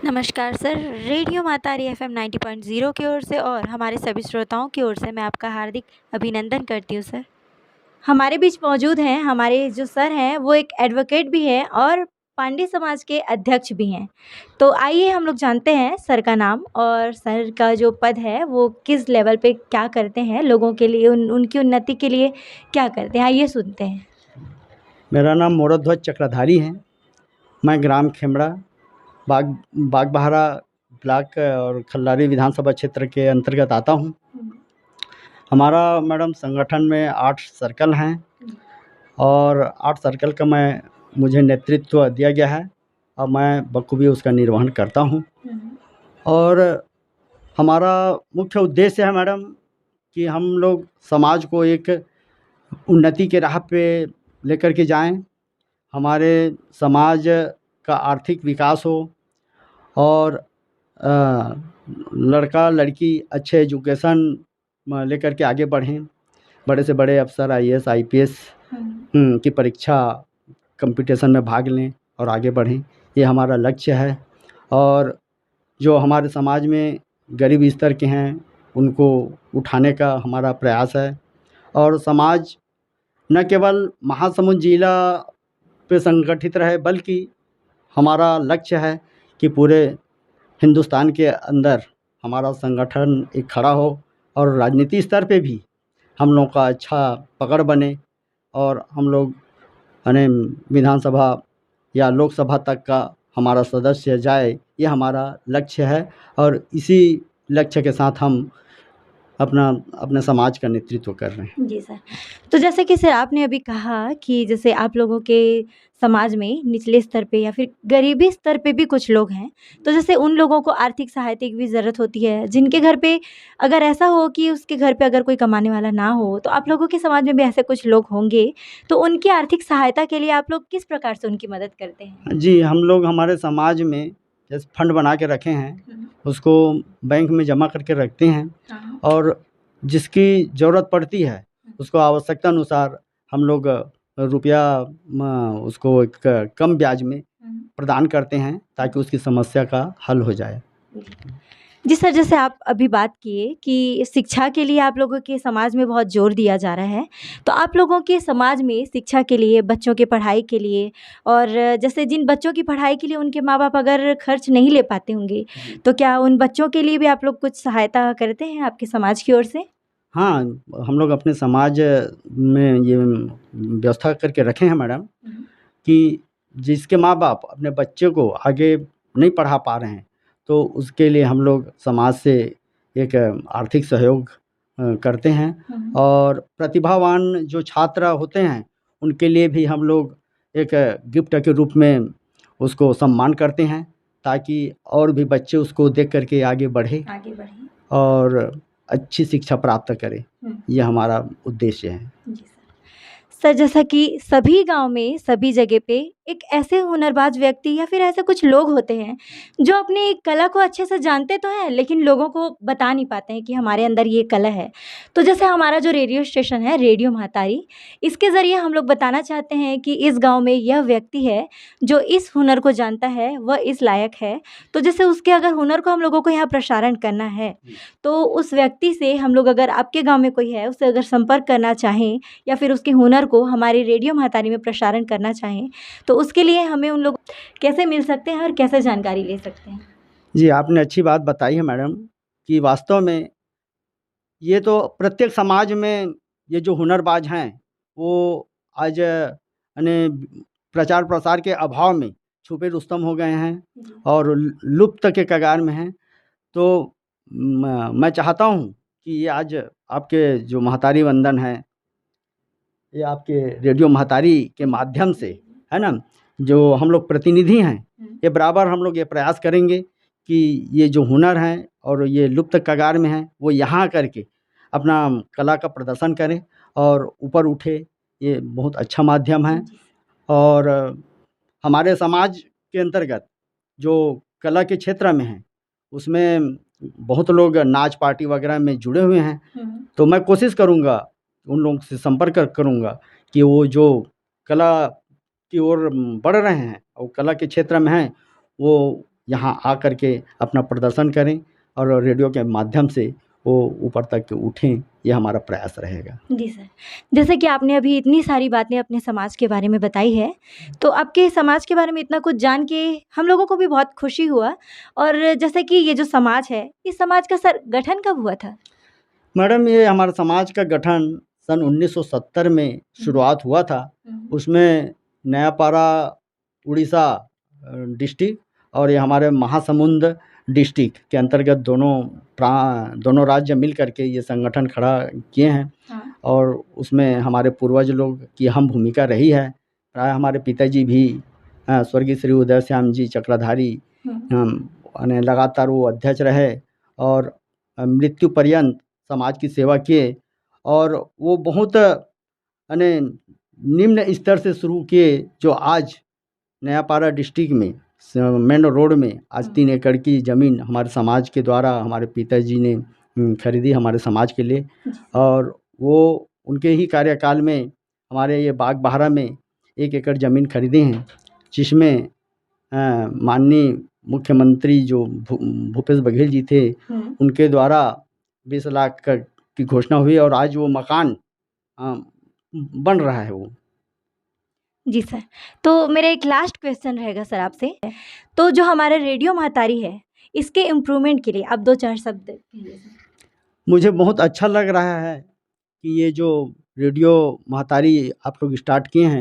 नमस्कार sir, radio मातारी FM 90.0 की ओर से और हमारे सभी श्रोताओं की ओर से मैं आपका हार्दिक अभिनंदन करती हूँ सर। हमारे बीच मौजूद हैं हमारे जो सर हैं वो एक एडवोकेट भी हैं और पांडे समाज के अध्यक्ष भी हैं। तो आइए हम लोग जानते हैं सर का नाम और सर का जो पद है वो किस लेवल पे क्या करते हैं लोगों के लिए, उनकी उन्नति के लिए क्या करते हैं, आइए सुनते हैं। मेरा नाम मोरध्वज चक्रधारी है। मैं ग्राम खेमड़ा बागबहारा ब्लॉक और खल्लारी विधानसभा क्षेत्र के अंतर्गत आता हूँ। हमारा मैडम संगठन में 8 सर्कल हैं और 8 सर्कल का मुझे नेतृत्व दिया गया है और मैं बखूबी उसका निर्वहन करता हूँ। और हमारा मुख्य उद्देश्य है मैडम कि हम लोग समाज को एक उन्नति के राह पे लेकर के जाएं, हमारे समाज का आर्थिक विकास हो और लड़का लड़की अच्छे एजुकेशन लेकर के आगे बढ़ें, बड़े से बड़े अफसर आईएएस आईपीएस की परीक्षा कंपटीशन में भाग लें और आगे बढ़ें, ये हमारा लक्ष्य है। और जो हमारे समाज में गरीब स्तर के हैं उनको उठाने का हमारा प्रयास है। और समाज न केवल महासमुंद जिला पे संगठित रहे बल्कि हमारा लक्ष्य है कि पूरे हिंदुस्तान के अंदर हमारा संगठन एक खड़ा हो और राजनीति स्तर पे भी हम लोग का अच्छा पकड़ बने और हम लोग विधानसभा या लोकसभा तक का हमारा सदस्य जाए, ये हमारा लक्ष्य है। और इसी लक्ष्य के साथ हम अपने समाज का नेतृत्व कर रहे हैं। जी सर। तो जैसे कि सर आपने अभी कहा कि जैसे आप लोगों के समाज में निचले स्तर पे या फिर गरीबी स्तर पे भी कुछ लोग हैं, तो जैसे उन लोगों को आर्थिक सहायता की भी ज़रूरत होती है, जिनके घर पे अगर ऐसा हो कि उसके घर पे अगर कोई कमाने वाला ना हो, तो आप लोगों के समाज में भी ऐसे कुछ लोग होंगे, तो उनकी आर्थिक सहायता के लिए आप लोग किस प्रकार से उनकी मदद करते हैं? जी, हम लोग हमारे समाज में जैसे फंड बना के रखे हैं, उसको बैंक में जमा करके रखते हैं और जिसकी ज़रूरत पड़ती है उसको आवश्यकता अनुसार हम लोग रुपया उसको एक कम ब्याज में प्रदान करते हैं ताकि उसकी समस्या का हल हो जाए। जी सर, जैसे आप अभी बात किए कि शिक्षा के लिए आप लोगों के समाज में बहुत ज़ोर दिया जा रहा है। तो आप लोगों के समाज में शिक्षा के लिए, बच्चों की पढ़ाई के लिए और जैसे जिन बच्चों की पढ़ाई के लिए उनके माँ-बाप अगर खर्च नहीं ले पाते होंगे, तो क्या उन बच्चों के लिए भी आप लोग कुछ सहायता करते हैं आपके समाज की ओर से? हाँ, हम लोग अपने समाज में ये व्यवस्था करके रखे हैं मैडम कि जिसके माँ-बाप अपने बच्चे को आगे नहीं पढ़ा पा रहे हैं, तो उसके लिए हम लोग समाज से एक आर्थिक सहयोग करते हैं। और प्रतिभावान जो छात्र होते हैं, उनके लिए भी हम लोग एक गिफ्ट के रूप में उसको सम्मान करते हैं, ताकि और भी बच्चे उसको देख कर के आगे बढ़ें और अच्छी शिक्षा प्राप्त करें। ये हमारा उद्देश्य है। जी सर। सर जैसा कि सभी गाँव में, सभी जगह पे एक ऐसे हुनरबाज़ व्यक्ति या फिर ऐसे कुछ लोग होते हैं, जो अपनी कला को अच्छे से जानते तो हैं, लेकिन लोगों को बता नहीं पाते हैं कि हमारे अंदर ये कला है। तो जैसे हमारा जो रेडियो स्टेशन है, रेडियो महातारी, इसके ज़रिए हम लोग बताना चाहते हैं कि इस गाँव में यह व्यक्ति है, जो इस हुनर को जानता है, वह इस लायक है। तो जैसे उसके अगर हुनर को हम लोगों को यहाँ प्रसारण करना है, तो उस व्यक्ति से हम लोग अगर आपके गाँव में कोई है, उससे अगर संपर्क करना चाहें या फिर उसके हुनर को हमारे रेडियो महातारी में प्रसारण करना चाहें, तो उसके लिए हमें उन लोग कैसे मिल सकते हैं और कैसे जानकारी ले सकते हैं? जी, आपने अच्छी बात बताई है मैडम कि वास्तव में ये तो प्रत्येक समाज में ये जो हुनरबाज हैं, वो आज प्रचार प्रसार के अभाव में छुपे रुस्तम हो गए हैं और लुप्त के कगार में हैं। तो मैं चाहता हूँ कि ये आज आपके जो महतारी वंदन है, ये आपके रेडियो महतारी के माध्यम से, है ना, जो हम लोग प्रतिनिधि हैं, ये बराबर हम लोग ये प्रयास करेंगे कि ये जो हुनर हैं और ये लुप्त कगार में हैं, वो यहाँ करके अपना कला का प्रदर्शन करें और ऊपर उठे। ये बहुत अच्छा माध्यम है। और हमारे समाज के अंतर्गत जो कला के क्षेत्र में हैं, उसमें बहुत लोग नाच पार्टी वगैरह में जुड़े हुए हैं। तो मैं कोशिश करूँगा, उन लोगों से संपर्क करूँगा कि वो जो कला की ओर बढ़ रहे हैं और कला के क्षेत्र में हैं, वो यहाँ आ कर के अपना प्रदर्शन करें और रेडियो के माध्यम से वो ऊपर तक उठें, ये हमारा प्रयास रहेगा। जी सर, जैसे कि आपने अभी इतनी सारी बातें अपने समाज के बारे में बताई है, तो आपके समाज के बारे में इतना कुछ जान के हम लोगों को भी बहुत खुशी हुआ। और जैसे कि ये जो समाज है, इस समाज का सर गठन कब हुआ था? मैडम, ये हमारे समाज का गठन सन 1970 में शुरुआत हुआ था। उसमें नयापारा उड़ीसा डिस्ट्रिक्ट और ये हमारे महासमुंद डिस्ट्रिक्ट के अंतर्गत दोनों राज्य मिल करके ये संगठन खड़ा किए हैं। हाँ। और उसमें हमारे पूर्वज लोग की अहम भूमिका रही है। प्राय हमारे पिताजी भी स्वर्गीय श्री उदय श्याम जी चक्रधारी लगातार वो अध्यक्ष रहे और मृत्यु पर्यंत समाज की सेवा किए। और वो बहुत निम्न स्तर से शुरू किए, जो आज नयापारा डिस्ट्रिक्ट में मेन रोड में आज 3 एकड़ की ज़मीन हमारे समाज के द्वारा हमारे पिताजी ने खरीदी हमारे समाज के लिए। और वो उनके ही कार्यकाल में हमारे ये बाग बहारा में 1 एकड़ ज़मीन खरीदे हैं, जिसमें माननीय मुख्यमंत्री जो भूपेश बघेल जी थे, उनके द्वारा 20 लाख की घोषणा हुई और आज वो मकान बन रहा है वो। जी सर, तो मेरा एक लास्ट क्वेश्चन रहेगा सर आपसे। तो जो हमारा रेडियो महतारी है, इसके इम्प्रूवमेंट के लिए आप 2-4 शब्द कहिए सर। मुझे बहुत अच्छा लग रहा है कि ये जो रेडियो महतारी आप लोग स्टार्ट किए हैं,